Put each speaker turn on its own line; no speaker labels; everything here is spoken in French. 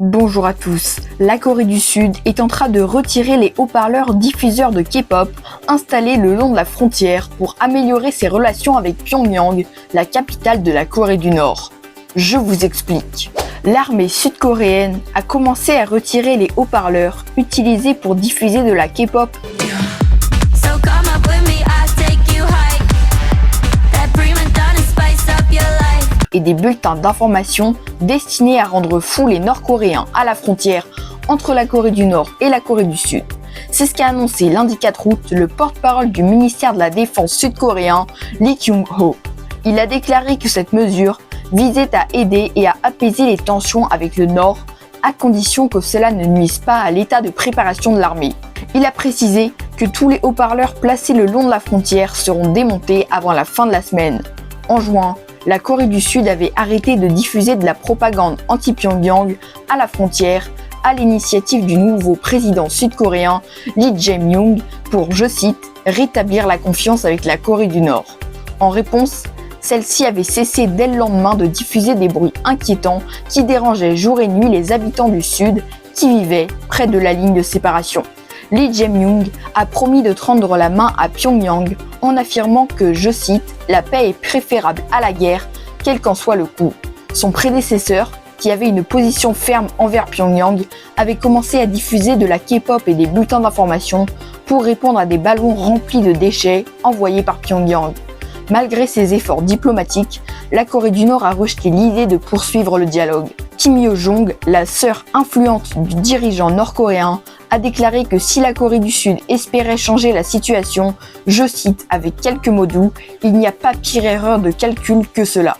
Bonjour à tous. La Corée du Sud est en train de retirer les haut-parleurs diffuseurs de K-pop installés le long de la frontière pour améliorer ses relations avec Pyongyang, la capitale de la Corée du Nord. Je vous explique. L'armée sud-coréenne a commencé à retirer les haut-parleurs utilisés pour diffuser de la K-pop et des bulletins d'information destinés à rendre fous les Nord-Coréens à la frontière entre la Corée du Nord et la Corée du Sud. C'est ce qu'a annoncé lundi 4 août le porte-parole du ministère de la Défense sud-coréen, Lee Kyung-ho. Il a déclaré que cette mesure visait à aider et à apaiser les tensions avec le Nord, à condition que cela ne nuise pas à l'état de préparation de l'armée. Il a précisé que tous les haut-parleurs placés le long de la frontière seront démontés avant la fin de la semaine. En juin, la Corée du Sud avait arrêté de diffuser de la propagande anti-Pyongyang à la frontière à l'initiative du nouveau président sud-coréen Lee Jae-myung pour, je cite, « rétablir la confiance avec la Corée du Nord ». En réponse, celle-ci avait cessé dès le lendemain de diffuser des bruits inquiétants qui dérangeaient jour et nuit les habitants du Sud qui vivaient près de la ligne de séparation. Lee Jae-myung a promis de tendre la main à Pyongyang en affirmant que, je cite, « la paix est préférable à la guerre, quel qu'en soit le coût ». Son prédécesseur, qui avait une position ferme envers Pyongyang, avait commencé à diffuser de la K-pop et des bulletins d'information pour répondre à des ballons remplis de déchets envoyés par Pyongyang. Malgré ses efforts diplomatiques, la Corée du Nord a rejeté l'idée de poursuivre le dialogue. Kim Yo-jong, la sœur influente du dirigeant nord-coréen, a déclaré que si la Corée du Sud espérait changer la situation, je cite avec quelques mots doux, il n'y a pas pire erreur de calcul que cela.